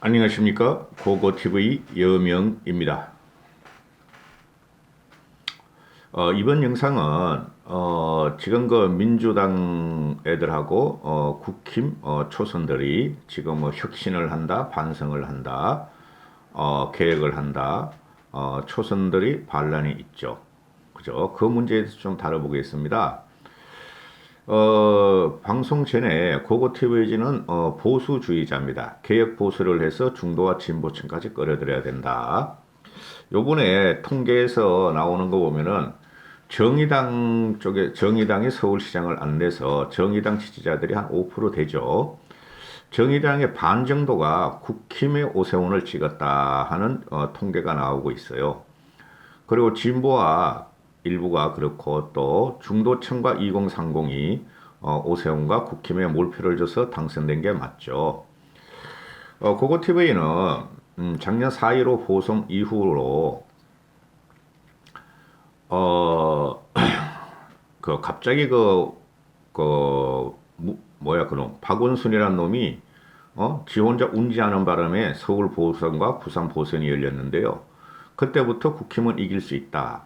안녕하십니까. 고고TV 여명입니다. 이번 영상은 지금 그 민주당 애들하고 국힘 초선들이 지금 뭐 혁신을 한다, 반성을 한다, 계획을 한다, 초선들이 반란이 있죠. 그죠? 그 문제에 대해서 좀 다뤄보겠습니다. 방송 전에 고고TV는 보수주의자입니다. 개혁 보수를 해서 중도와 진보층까지 끌어들여야 된다. 요번에 통계에서 나오는 거 보면은 정의당이 서울시장을 안 내서 정의당 지지자들이 한 5% 되죠. 정의당의 반 정도가 국힘의 오세훈을 찍었다 하는 통계가 나오고 있어요. 그리고 진보와 일부가 그렇고 또 중도층과 2030이 오세훈과 국힘에 몰표를 줘서 당선된 게 맞죠. 고고TV는 작년 4.15 호송 이후로 갑자기 그놈 박원순이라는 놈이 지 혼자 운지하는 바람에 서울 보선과 부산 보선이 열렸는데요. 그때부터 국힘은 이길 수 있다.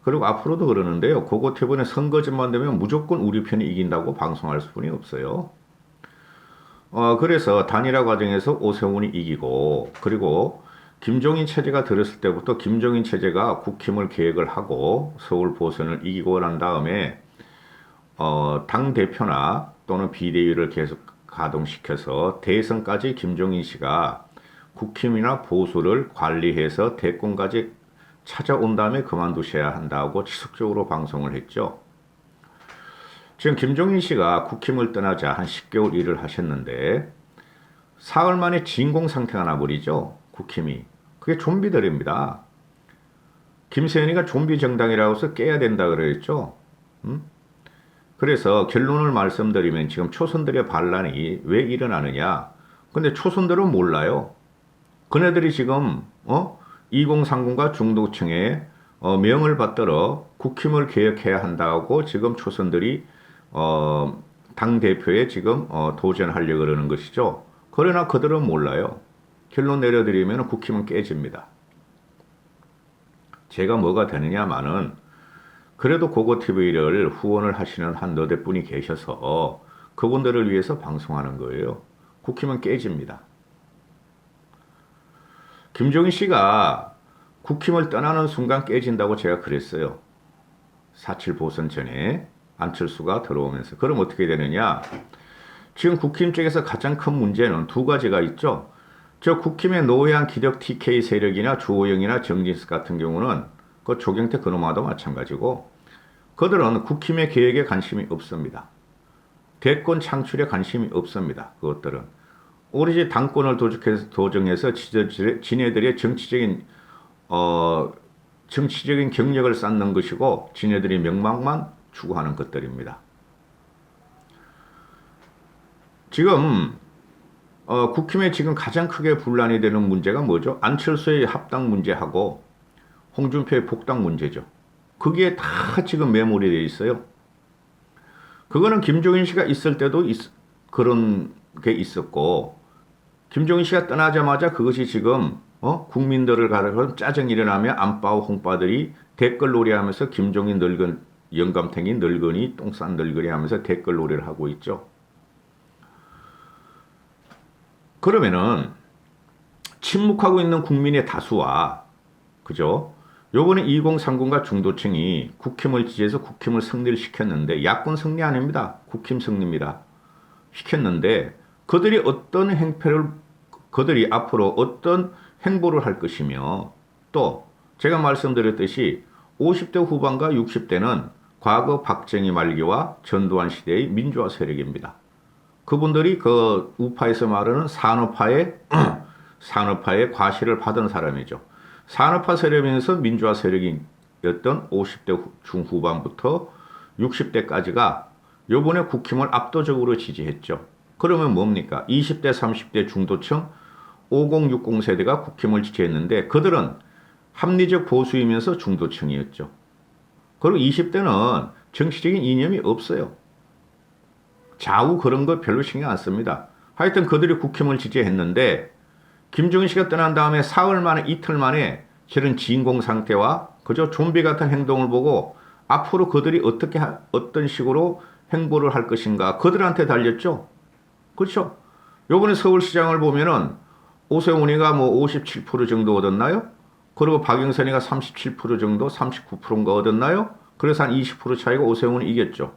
그리고 앞으로도 그러는데요. 고고TV는 선거제만 되면 무조건 우리 편이 이긴다고 방송할 수뿐이 없어요. 그래서 단일화 과정에서 오세훈이 이기고, 그리고 김종인 체제가 들었을 때부터 김종인 체제가 국힘을 계획을 하고 서울 보선을 이기고 난 다음에 당 대표나 또는 비대위를 계속 가동시켜서 대선까지 김종인 씨가 국힘이나 보수를 관리해서 대권까지 찾아온 다음에 그만두셔야 한다고 지속적으로 방송을 했죠. 지금 김종인 씨가 국힘을 떠나자 한 10개월 일을 하셨는데 사흘 만에 진공 상태가 나버리죠. 국힘이. 그게 좀비들입니다. 김세현이가 좀비 정당이라고 해서 깨야 된다 그랬죠. 그래서 결론을 말씀드리면 지금 초선들의 반란이 왜 일어나느냐. 근데 초선들은 몰라요. 그네들이 지금 2030과 중도층에 명을 받들어 국힘을 개혁해야 한다고 지금 초선들이 당대표에 지금 도전하려고 그러는 것이죠. 그러나 그들은 몰라요. 결론 내려드리면 국힘은 깨집니다. 제가 뭐가 되느냐마는 그래도 고고TV를 후원을 하시는 한 너댓 분이 계셔서 그분들을 위해서 방송하는 거예요. 국힘은 깨집니다. 김종인 씨가 국힘을 떠나는 순간 깨진다고 제가 그랬어요. 4.7 보선 전에 안철수가 들어오면서. 그럼 어떻게 되느냐? 지금 국힘 쪽에서 가장 큰 문제는 두 가지가 있죠. 저 국힘의 노회한 기력 TK 세력이나 주호영이나 정진석 같은 경우는 그 조경태 그놈과도 마찬가지고 그들은 국힘의 계획에 관심이 없습니다. 대권 창출에 관심이 없습니다. 그것들은. 오로지 당권을 도정해서 지네들의 정치적인 경력을 쌓는 것이고 지네들이 명망만 추구하는 것들입니다. 지금 국힘에 지금 가장 크게 분란이 되는 문제가 뭐죠? 안철수의 합당 문제하고 홍준표의 복당 문제죠. 거기에 다 지금 매몰이 되어 있어요. 그거는 김종인 씨가 있을 때도 그런 게 있었고 김종인 씨가 떠나자마자 그것이 지금 국민들을 가르쳐 짜증이 일어나며 안빠오 홍빠들이 댓글놀이 하면서 김종인 영감탱이 늙은이 똥싼 늙은이 하면서 댓글놀이를 하고 있죠. 그러면은 침묵하고 있는 국민의 다수와 그죠? 요번에 2030과 중도층이 국힘을 지지해서 국힘을 승리를 시켰는데 야권 승리 아닙니다. 국힘 승리입니다. 시켰는데 그들이 앞으로 어떤 행보를 할 것이며 또 제가 말씀드렸듯이 50대 후반과 60대는 과거 박정희 말기와 전두환 시대의 민주화 세력입니다. 그분들이 그 우파에서 말하는 산업화의 과시를 받은 사람이죠. 산업화 세력이면서 민주화 세력이었던 50대 중후반부터 60대까지가 요번에 국힘을 압도적으로 지지했죠. 그러면 뭡니까? 20대, 30대 중도층 5060 세대가 국힘을 지지했는데 그들은 합리적 보수이면서 중도층이었죠. 그리고 20대는 정치적인 이념이 없어요. 좌우 그런 거 별로 신경 안 씁니다. 하여튼 그들이 국힘을 지지했는데 김정인 씨가 떠난 다음에 사흘 만에 이틀 만에 저런 진공 상태와 그저 좀비 같은 행동을 보고 앞으로 그들이 어떤 식으로 행보를 할 것인가 그들한테 달렸죠. 그렇죠? 요번에 서울시장을 보면은 오세훈이가 뭐 57% 정도 얻었나요? 그리고 박영선이가 37% 정도, 39%인가 얻었나요? 그래서 한 20% 차이가 오세훈이 이겼죠.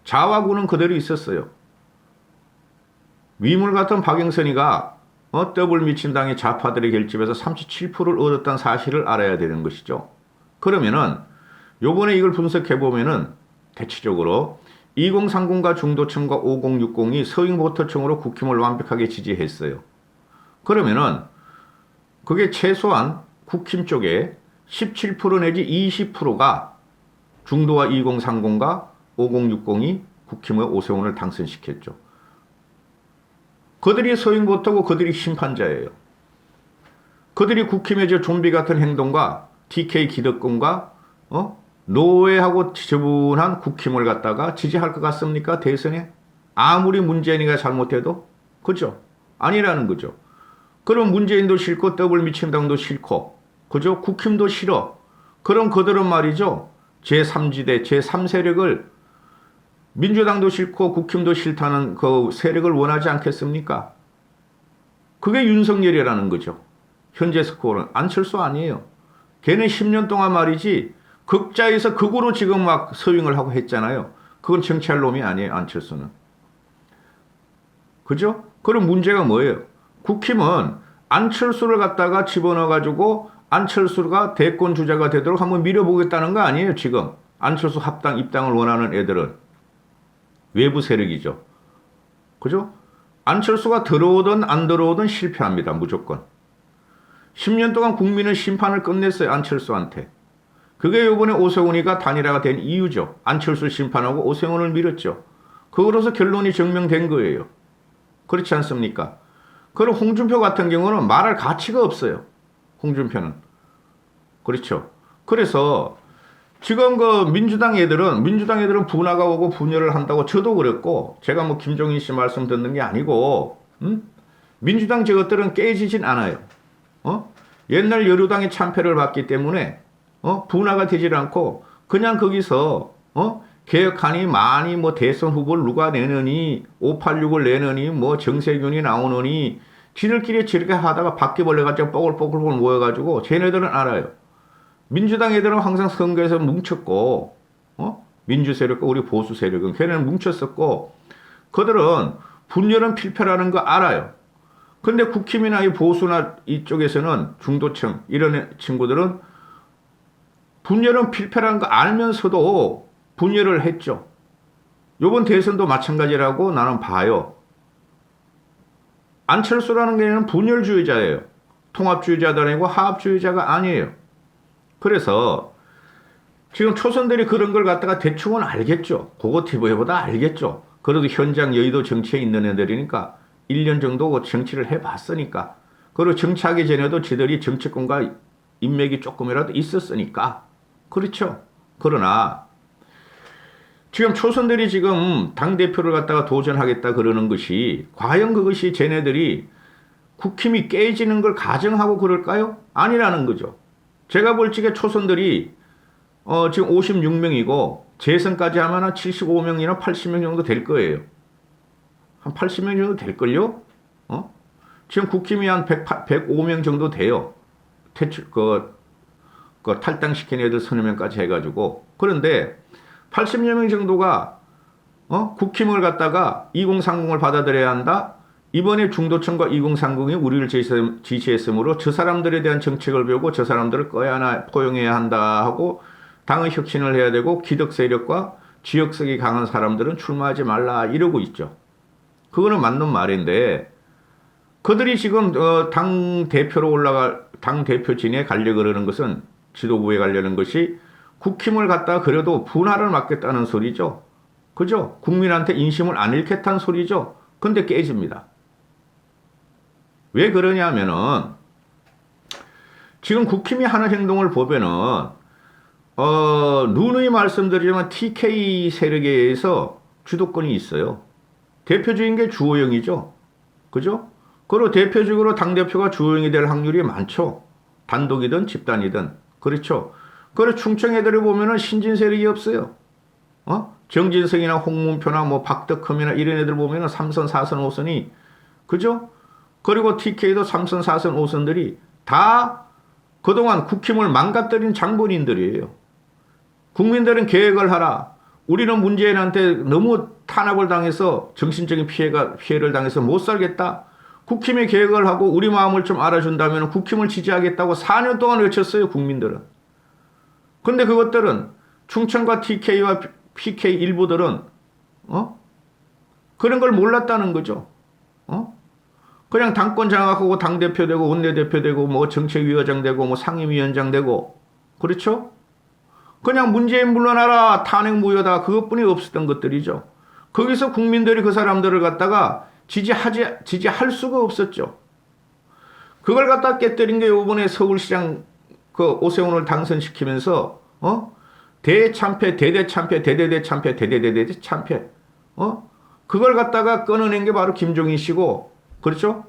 자화구는 그대로 있었어요. 위물 같은 박영선이가 더블 미친당의 좌파들의 결집에서 37%를 얻었다는 사실을 알아야 되는 것이죠. 그러면은 요번에 이걸 분석해 보면은 대체적으로 2030과 중도층과 5060이 서잉보터층으로 국힘을 완벽하게 지지했어요. 그러면은 그게 최소한 국힘 쪽에 17% 내지 20%가 중도와 2030과 5060이 국힘의 오세훈을 당선시켰죠. 그들이 서잉보터고 그들이 심판자예요. 그들이 국힘의 저 좀비 같은 행동과 TK 기득권과 노예하고 지저분한 국힘을 갖다가 지지할 것 같습니까? 대선에? 아무리 문재인이가 잘못해도? 그죠? 아니라는 거죠. 그럼 문재인도 싫고 더블 미친당도 싫고 그죠? 국힘도 싫어. 그럼 그들은 말이죠. 제3지대, 제3세력을 민주당도 싫고 국힘도 싫다는 그 세력을 원하지 않겠습니까? 그게 윤석열이라는 거죠. 현재 스코어는 안철수 아니에요. 걔는 10년 동안 말이지 극자에서 극으로 지금 막 서윙을 하고 했잖아요. 그건 정치할 놈이 아니에요. 안철수는. 그죠? 그럼 문제가 뭐예요? 국힘은 안철수를 갖다가 집어넣어가지고 안철수가 대권 주자가 되도록 한번 밀어보겠다는 거 아니에요. 지금. 안철수 합당 입당을 원하는 애들은. 외부 세력이죠. 그죠? 안철수가 들어오든 안 들어오든 실패합니다. 무조건. 10년 동안 국민은 심판을 끝냈어요. 안철수한테. 그게 이번에 오세훈이가 단일화가 된 이유죠. 안철수 심판하고 오세훈을 밀었죠. 그거로서 결론이 증명된 거예요. 그렇지 않습니까? 그리고 홍준표 같은 경우는 말할 가치가 없어요. 홍준표는. 그렇죠. 그래서 지금 그 민주당 애들은 분화가 오고 분열을 한다고 저도 그랬고, 제가 뭐 김종인 씨 말씀 듣는 게 아니고, 민주당 저것들은 깨지진 않아요. 옛날 여루당이 참패를 받기 때문에, 분화가 되질 않고, 그냥 거기서, 개혁하니, 많이 뭐 대선 후보를 누가 내느니, 586을 내느니, 뭐 정세균이 나오느니, 지들끼리 저렇게 하다가 바퀴벌레가지고 뽀글뽀글 모여가지고, 쟤네들은 알아요. 민주당 애들은 항상 선거에서 뭉쳤고, 민주 세력과 우리 보수 세력은 걔네는 뭉쳤었고, 그들은 분열은 필패라는 거 알아요. 근데 국힘이나 이 보수나 이쪽에서는 중도층, 이런 친구들은 분열은 필패라는 거 알면서도 분열을 했죠. 요번 대선도 마찬가지라고 나는 봐요. 안철수라는 개는 분열주의자예요. 통합주의자도 아니고 하합주의자가 아니에요. 그래서 지금 초선들이 그런 걸 갖다가 대충은 알겠죠. 그거 TV보다 알겠죠. 그래도 현장 여의도 정치에 있는 애들이니까 1년 정도 정치를 해봤으니까. 그리고 정치하기 전에도 지들이 정치권과 인맥이 조금이라도 있었으니까. 그렇죠. 그러나 지금 초선들이 지금 당대표를 갖다가 도전하겠다 그러는 것이 과연 그것이 쟤네들이 국힘이 깨지는 걸 가정하고 그럴까요? 아니라는 거죠. 제가 볼 적에 초선들이 지금 56명이고 재선까지 하면 한 75명이나 80명 정도 될 거예요. 한 80명 정도 될걸요? 지금 국힘이 한 105명 정도 돼요. 탈당시킨 애들 서너 명까지 해가지고. 그런데 80여 명 정도가 국힘을 갖다가 2030을 받아들여야 한다. 이번에 중도층과 2030이 우리를 지지했으므로 저 사람들에 대한 정책을 배우고 저 사람들을 포용해야 한다 하고 당의 혁신을 해야 되고 기득 세력과 지역성이 강한 사람들은 출마하지 말라 이러고 있죠. 그거는 맞는 말인데 그들이 지금 당 대표진에 가려고 그러는 것은 지도부에 가려는 것이 국힘을 갖다가 그래도 분화를 막겠다는 소리죠. 그죠? 국민한테 인심을 안 잃겠다는 소리죠. 근데 깨집니다. 왜 그러냐면은 지금 국힘이 하는 행동을 보면은 누누이 말씀드리지만 TK 세력에 의해서 주도권이 있어요. 대표적인 게 주호영이죠. 그죠? 그리고 대표적으로 당대표가 주호영이 될 확률이 많죠. 단독이든 집단이든. 그렇죠. 그리고 충청 애들을 보면은 신진 세력이 없어요. 정진석이나 홍문표나 뭐 박덕흠이나 이런 애들 보면은 3선, 4선, 5선이, 그죠? 그리고 TK도 3선, 4선, 5선들이 다 그동안 국힘을 망가뜨린 장본인들이에요. 국민들은 계획을 하라. 우리는 문재인한테 너무 탄압을 당해서 정신적인 피해를 당해서 못 살겠다. 국힘이 계획을 하고 우리 마음을 좀 알아준다면 국힘을 지지하겠다고 4년 동안 외쳤어요, 국민들은. 근데 그것들은 충청과 TK와 PK 일부들은 그런 걸 몰랐다는 거죠. 그냥 당권 장악하고 당대표 되고 원내대표 되고 뭐 정책위원장 되고 뭐 상임위원장 되고, 그렇죠? 그냥 문재인 물러나라, 탄핵 무효다, 그것뿐이 없었던 것들이죠. 거기서 국민들이 그 사람들을 갖다가 지지할 수가 없었죠. 그걸 갖다 깨뜨린 게 이번에 서울시장 그 오세훈을 당선시키면서 대참패, 대대참패, 대대대참패, 대대대대참패, 그걸 갖다가 끊어낸 게 바로 김종인 씨고, 그렇죠?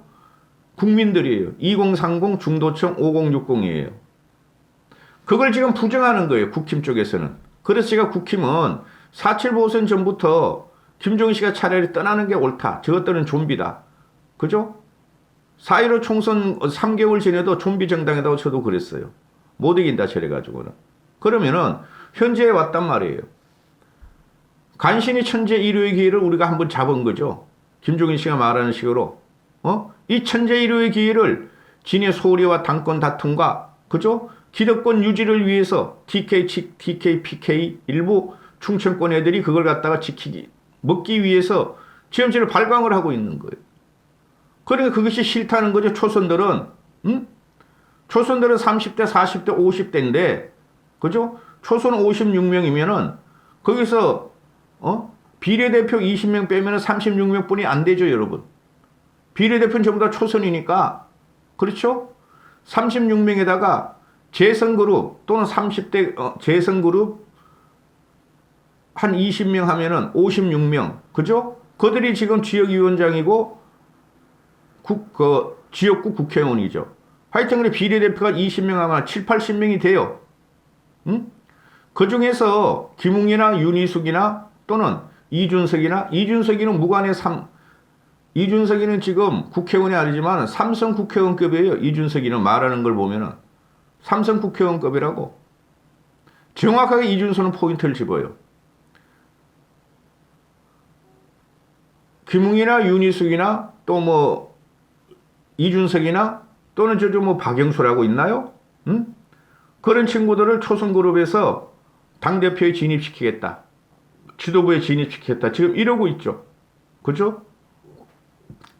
국민들이에요. 2030 중도층 5060이에요. 그걸 지금 부정하는 거예요, 국힘 쪽에서는. 그래서 제가 국힘은 4.7 보선 전부터 김종인 씨가 차라리 떠나는 게 옳다. 저것들은 좀비다. 그죠? 4.15 총선 3개월 전에도 좀비 정당이라고 저도 그랬어요. 못 이긴다, 저래가지고는. 그러면은, 현재에 왔단 말이에요. 간신히 천재 1호의 기회를 우리가 한번 잡은 거죠. 김종인 씨가 말하는 식으로. 이 천재 1호의 기회를 진의 소리와 당권 다툼과, 그죠? 기득권 유지를 위해서 TK, PK 일부 충청권 애들이 그걸 갖다가 먹기 위해서 지금처럼 발광을 하고 있는 거예요. 그러니까 그것이 싫다는 거죠. 초선들은. 초선들은 30대, 40대, 50대인데, 그죠? 초선 56명이면은, 거기서, 비례대표 20명 빼면은 36명 뿐이 안 되죠, 여러분. 비례대표는 전부 다 초선이니까, 그렇죠? 36명에다가 재선그룹 또는 30대, 재선그룹 한 20명 하면은 56명, 그죠? 그들이 지금 지역위원장이고, 지역구 국회의원이죠. 하여튼 그래 비례대표가 20명 하면 7, 80명이 돼요. 그 중에서 김웅이나 윤희숙이나 또는 이준석이는 무관의 이준석이는 지금 국회의원이 아니지만 삼성 국회의원급이에요. 이준석이는 말하는 걸 보면은 삼성 국회의원급이라고. 정확하게 이준석은 포인트를 집어요. 김웅이나 윤희숙이나 또 뭐 이준석이나 또는 저저 뭐 박영수라고 있나요? 그런 친구들을 초선그룹에서 당대표에 진입시키겠다. 지도부에 진입시키겠다. 지금 이러고 있죠. 그죠?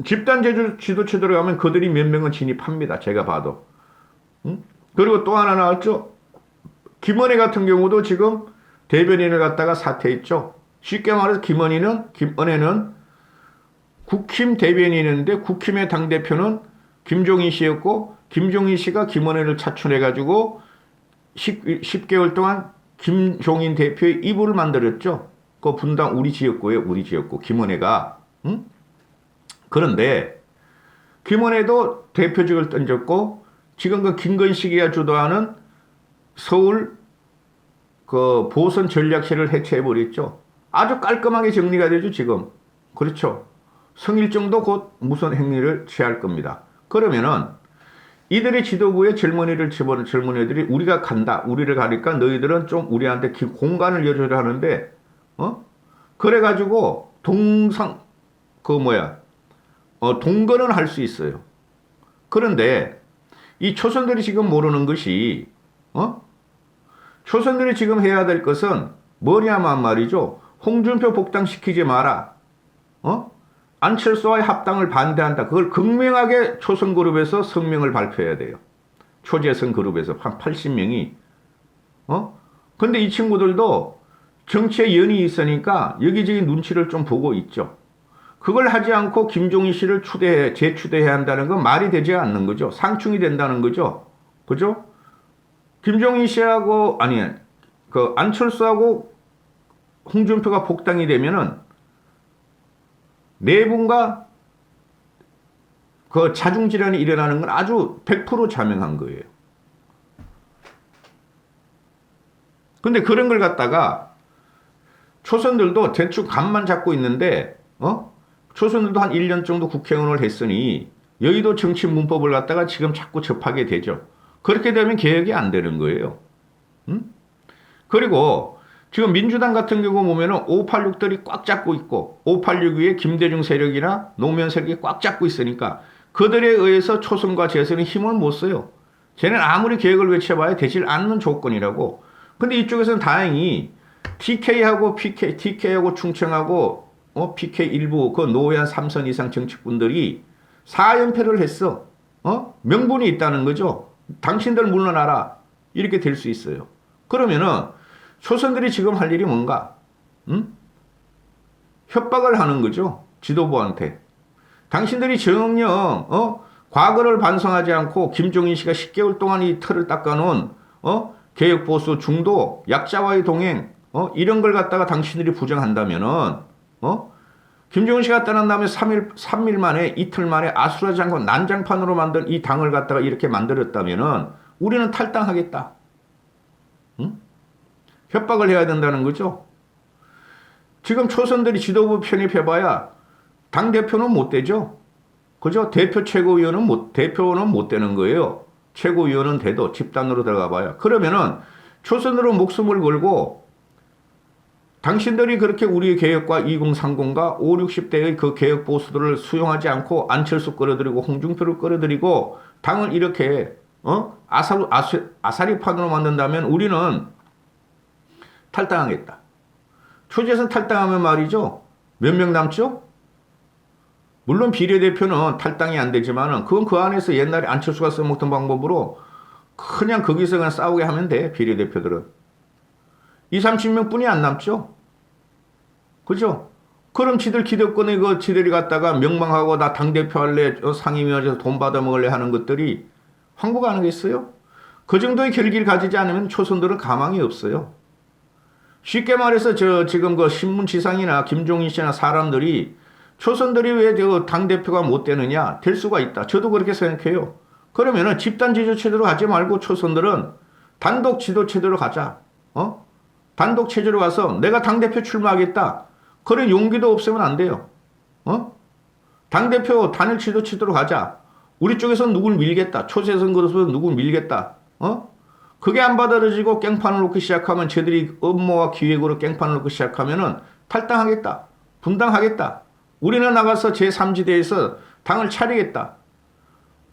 집단 지도체 들어가면 그들이 몇 명은 진입합니다. 제가 봐도. 그리고 또 하나 나왔죠. 김은혜 같은 경우도 지금 대변인을 갖다가 사퇴했죠. 쉽게 말해서 김은혜는 국힘 대변인인데 국힘의 당대표는 김종인 씨였고 김종인 씨가 김은혜를 차출해가지고 10개월 동안 김종인 대표의 이부를 만들었죠. 그 분당 우리 지역구 김은혜가. 그런데 김은혜도 대표직을 던졌고 지금 그 김건식이가 주도하는 서울 그 보선 전략실을 해체해버렸죠. 아주 깔끔하게 정리가 되죠, 지금. 그렇죠. 성일정도 곧 무슨 행위를 취할 겁니다. 그러면은 이들의 지도부에 젊은이를 집어넣은 젊은이들이 우리가 간다. 우리를 가니까 너희들은 좀 우리한테 공간을 열어줘야 하는데, 그래가지고 동거는 할 수 있어요. 그런데 이 초선들이 지금 모르는 것이, 초선들이 지금 해야 될 것은 뭐냐면 말이죠. 홍준표 복당시키지 마라. 안철수와의 합당을 반대한다. 그걸 극명하게 초선그룹에서 성명을 발표해야 돼요. 초재선 그룹에서 한 80명이. 근데 이 친구들도 정치에 연이 있으니까 여기저기 눈치를 좀 보고 있죠. 그걸 하지 않고 김종인 씨를 재추대해야 한다는 건 말이 되지 않는 거죠. 상충이 된다는 거죠. 그죠? 김종인 씨하고, 안철수하고 홍준표가 복당이 되면은 네 분과 그 자중질환이 일어나는 건 아주 100% 자명한 거예요. 근데 그런 걸 갖다가 초선들도 대충 감만 잡고 있는데, 초선들도 한 1년 정도 국회의원을 했으니 여의도 정치 문법을 갖다가 지금 자꾸 접하게 되죠. 그렇게 되면 개혁이 안 되는 거예요. 그리고 지금 민주당 같은 경우 보면은 586들이 꽉 잡고 있고 586 위에 김대중 세력이나 노무현 세력이 꽉 잡고 있으니까 그들에 의해서 초선과 재선이 힘을 못 써요. 쟤는 아무리 개혁을 외쳐봐야 되질 않는 조건이라고. 근데 이쪽에서는 다행히 TK하고 충청하고 PK 일부 그 노회한 3선 이상 정치꾼들이 4연패를 했어. 명분이 있다는 거죠. 당신들 물러나라. 이렇게 될 수 있어요. 그러면은 초선들이 지금 할 일이 뭔가? 협박을 하는 거죠. 지도부한테. 당신들이 정녕 과거를 반성하지 않고 김종인 씨가 10개월 동안 이 틀을 닦아놓은 개혁보수 중도 약자와의 동행 이런 걸 갖다가 당신들이 부정한다면은 김종인 씨가 떠난 다음에 3일 만에 이틀 만에 아수라지 않고 난장판으로 만든 이 당을 갖다가 이렇게 만들었다면은 우리는 탈당하겠다. 협박을 해야 된다는 거죠. 지금 초선들이 지도부 편입해봐야 당대표는 못 되죠. 그죠? 대표는 못 되는 거예요. 최고위원은 돼도 집단으로 들어가 봐야. 그러면은 초선으로 목숨을 걸고 당신들이 그렇게 우리의 개혁과 2030과 5, 60대의 그 개혁 보수들을 수용하지 않고 안철수 끌어들이고 홍준표를 끌어들이고 당을 이렇게 아사리판으로 만든다면 우리는 탈당하겠다. 초재선 탈당하면 말이죠. 몇 명 남죠? 물론 비례대표는 탈당이 안 되지만은 그건 그 안에서 옛날에 안철수가 써먹던 방법으로 그냥 거기서 그냥 싸우게 하면 돼. 비례대표들은. 20, 30명 뿐이 안 남죠? 그죠? 그럼 지들 기득권에 지들이 갖다가 명망하고 나 당대표 할래 상임위원회에서 돈 받아 먹을래 하는 것들이 황구가 안 하겠어요? 그 정도의 결기를 가지지 않으면 초선들은 가망이 없어요. 쉽게 말해서 지금 그 신문지상이나 김종인 씨나 사람들이 초선들이 왜 당대표가 못 되느냐? 될 수가 있다. 저도 그렇게 생각해요. 그러면은 집단 지도체제로 가지 말고 초선들은 단독 지도체제로 가자. 단독 체제로 가서 내가 당대표 출마하겠다. 그런 용기도 없으면 안 돼요. 당대표 단일 지도체제로 가자. 우리 쪽에서 누굴 밀겠다. 초재선 그룹에서 누굴 밀겠다. 그게 안 받아들여지고 깽판을 놓기 시작하면 쟤들이 업무와 기획으로 깽판을 놓기 시작하면은 탈당하겠다. 분당하겠다. 우리는 나가서 제3지대에서 당을 차리겠다.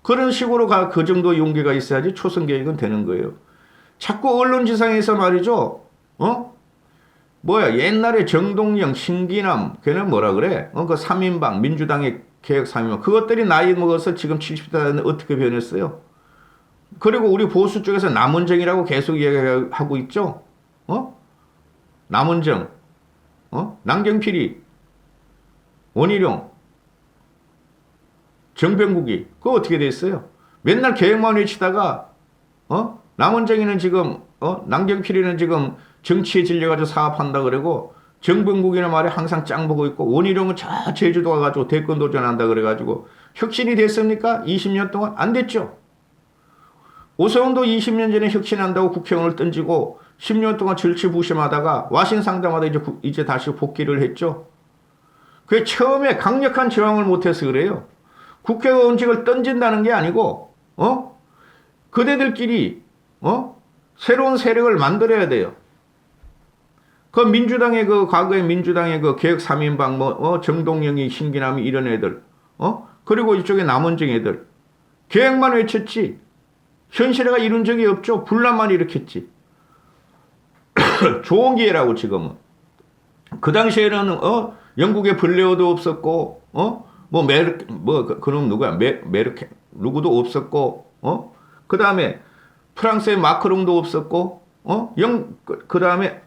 그런 식으로 그 정도 용기가 있어야지 초선 계획은 되는 거예요. 자꾸 언론지상에서 말이죠. 옛날에 정동영, 신기남, 걔는 뭐라 그래? 그 3인방, 민주당의 개혁 3인방. 그것들이 나이 먹어서 지금 70대는 어떻게 변했어요? 그리고 우리 보수 쪽에서 남원정이라고 계속 얘기하고 있죠? 남원정, 남경필이, 원희룡, 정병국이, 그거 어떻게 됐어요? 맨날 계획만 외치다가, 남원정이는 지금, 남경필이는 지금 정치에 질려가지고 사업한다 그러고, 정병국이는 말에 항상 짱 보고 있고, 원희룡은 저 제주도 가가지고 대권 도전한다 그래가지고, 혁신이 됐습니까? 20년 동안? 안 됐죠? 오세훈도 20년 전에 혁신한다고 국회의원을 던지고 10년 동안 절치부심하다가 와신 상담하다 이제 다시 복귀를 했죠. 그게 처음에 강력한 저항을 못해서 그래요. 국회의원직을 던진다는 게 아니고 그대들끼리 새로운 세력을 만들어야 돼요. 그 민주당의 과거의 민주당의 개혁 3인방 정동영이 신기남이 이런 애들 그리고 이쪽에 남원정 애들 계획만 외쳤지 현실화가 이룬 적이 없죠. 분란만 일으켰지. 좋은 지금은. 그 당시에는 영국의 블레어도 없었고 그놈 누구야? 메르켈 누구도 없었고 그 다음에 프랑스의 마크롱도 없었고 그 다음에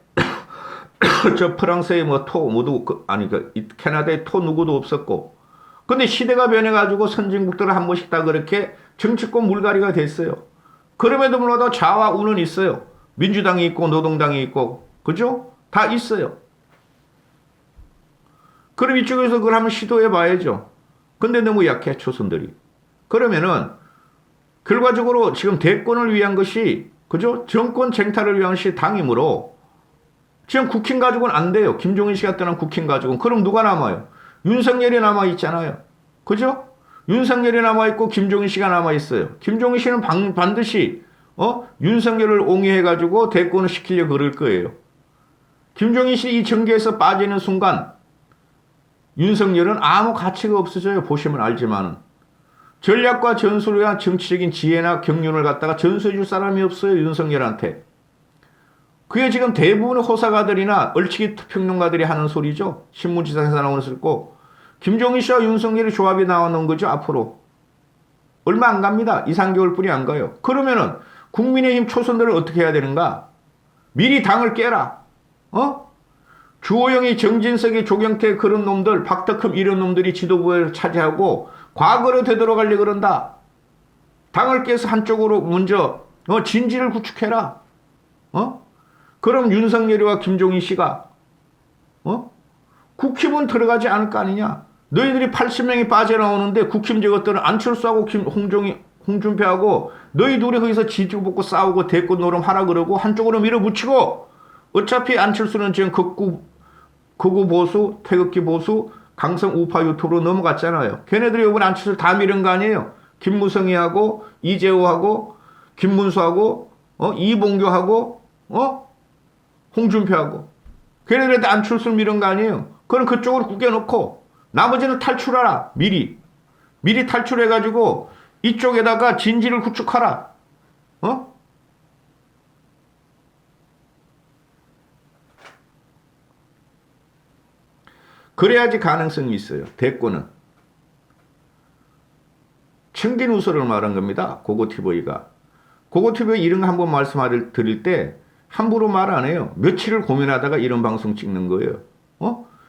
저 프랑스의 캐나다의 토 누구도 없었고 근데 시대가 변해가지고 선진국들은 한 번씩 다 그렇게 정치권 물갈이가 됐어요. 그럼에도 불구하고 좌와 우는 있어요. 민주당이 있고 노동당이 있고 그죠? 다 있어요. 그럼 이쪽에서 그걸 한번 시도해 봐야죠. 근데 너무 약해 초선들이. 그러면은 결과적으로 지금 대권을 위한 것이 그죠? 정권 쟁탈을 위한 것이 당이므로 지금 국힘 가지고는 안 돼요. 김종인 씨가 떠난 국힘 가지고는. 그럼 누가 남아요? 윤석열이 남아 있잖아요. 그죠? 윤석열이 남아 있고 김종인 씨가 남아 있어요. 김종인 씨는 반드시 윤석열을 옹이해 가지고 대권을 시키려 그럴 거예요. 김종인 씨 이 정계에서 빠지는 순간 윤석열은 아무 가치가 없어져요. 보시면 알지만 전략과 전술과 정치적인 지혜나 경륜을 갖다가 전수해 줄 사람이 없어요. 윤석열한테. 그게 지금 대부분의 호사가들이나 얼치기 평론가들이 하는 소리죠. 신문지상에서 나오는 소리고 김종인 씨와 윤석열의 조합이 나오는 거죠. 앞으로. 얼마 안 갑니다. 2, 3개월뿐이 안 가요. 그러면은 국민의힘 초선들을 어떻게 해야 되는가? 미리 당을 깨라. 주호영이, 정진석이, 조경태 그런 놈들, 박덕흠 이런 놈들이 지도부를 차지하고 과거로 되돌아가려고 그런다. 당을 깨서 한쪽으로 먼저 진지를 구축해라. 그럼 윤석열이와 김종인 씨가 국힘은 들어가지 않을 거 아니냐. 너희들이 80명이 빠져나오는데 국힘 저것들은 안철수하고 홍준표하고 너희 둘이 거기서 지지고 싸우고 대권 노름하라 그러고 한쪽으로 밀어붙이고 어차피 안철수는 지금 극우 보수, 태극기 보수, 강성 우파 유튜브로 넘어갔잖아요. 걔네들이 이번에 안철수를 다 밀은 거 아니에요. 김무성이하고 이재호하고 김문수하고 이봉교하고 홍준표하고 걔네들한테 안철수를 밀은 거 아니에요. 그럼 그쪽으로 구겨놓고 나머지는 탈출하라. 미리 탈출해가지고 이쪽에다가 진지를 구축하라. 그래야지 가능성이 있어요. 대권은. 청진 우서를 말한 겁니다. 고고TV가. 고고TV 이런 거 한번 말씀드릴 때 함부로 말 안 해요. 며칠을 고민하다가 이런 방송 찍는 거예요.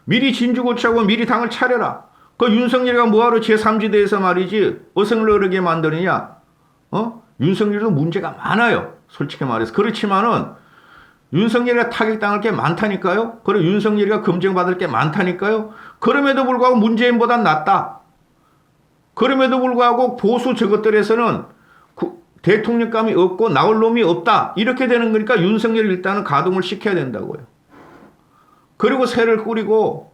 미리 진주 고치하고 미리 당을 차려라. 그 윤석열이가 뭐하러 제3지대에서 말이지 어성을 어르게 만드느냐. 윤석열도 문제가 많아요. 솔직히 말해서. 그렇지만은 윤석열이가 타격당할 게 많다니까요. 그리고 윤석열이가 검증받을 게 많다니까요. 그럼에도 불구하고 문재인보단 낫다. 그럼에도 불구하고 보수 저것들에서는 대통령감이 없고 나올 놈이 없다. 이렇게 되는 거니까 윤석열을 일단은 가동을 시켜야 된다고요. 그리고 새를 꾸리고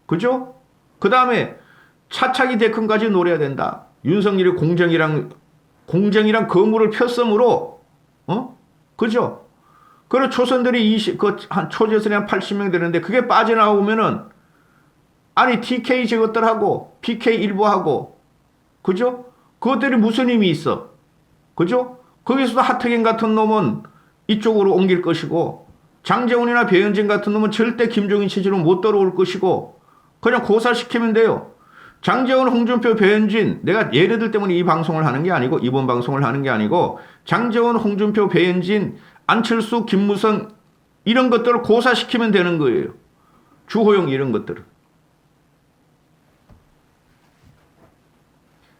그죠? 그 다음에 차차기 대권까지 노려야 된다. 윤석열이 공정이랑 거물을 폈으므로 그죠? 그리고 초선들이 초재선이 한 80명 되는데 그게 빠져나오면은 아니 TK 저것들하고 PK 일부하고 그죠? 그것들이 무슨 힘이 있어? 그죠? 거기서도 하태경 같은 놈은 이쪽으로 옮길 것이고 장제원이나 배현진 같은 놈은 절대 김종인 체제로 못 들어올 것이고 그냥 고사시키면 돼요. 장제원, 홍준표, 배현진 내가 얘네들 때문에 이 방송을 하는 게 아니고 이번 방송을 하는 게 아니고 장제원, 홍준표, 배현진, 안철수, 김무성 이런 것들을 고사시키면 되는 거예요. 주호영 이런 것들을.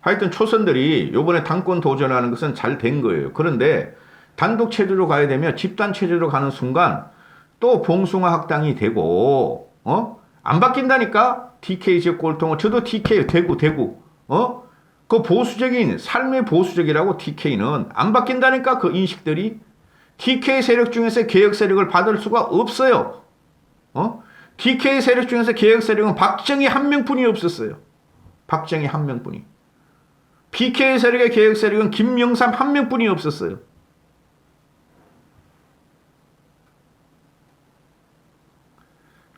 하여튼 초선들이 이번에 당권 도전하는 것은 잘 된 거예요. 그런데 단독 체제로 가야 되면 집단 체제로 가는 순간 또 봉숭아 학당이 되고 안 바뀐다니까. TK 지역 꼴통은 저도 TK 대구 그 보수적인 삶의 보수적이라고 TK는 안 바뀐다니까. 그 인식들이 TK 세력 중에서 개혁 세력을 받을 수가 없어요. TK 세력 중에서 개혁 세력은 박정희 한 명뿐이 없었어요. 박정희 한 명뿐이. PK 세력의 개혁 세력은 김영삼 한 명뿐이 없었어요.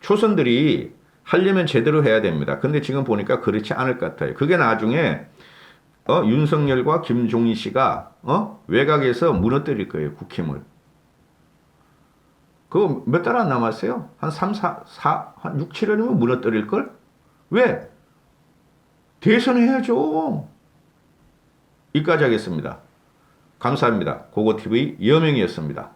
초선들이 하려면 제대로 해야 됩니다. 근데 지금 보니까 그렇지 않을 것 같아요. 그게 나중에 윤석열과 김종인 씨가 외곽에서 무너뜨릴 거예요. 국힘을. 그거 몇 달 안 남았어요. 한 6, 7월이면 무너뜨릴걸? 왜? 대선해야죠. 여기까지 하겠습니다. 감사합니다. 고고TV 여명이었습니다.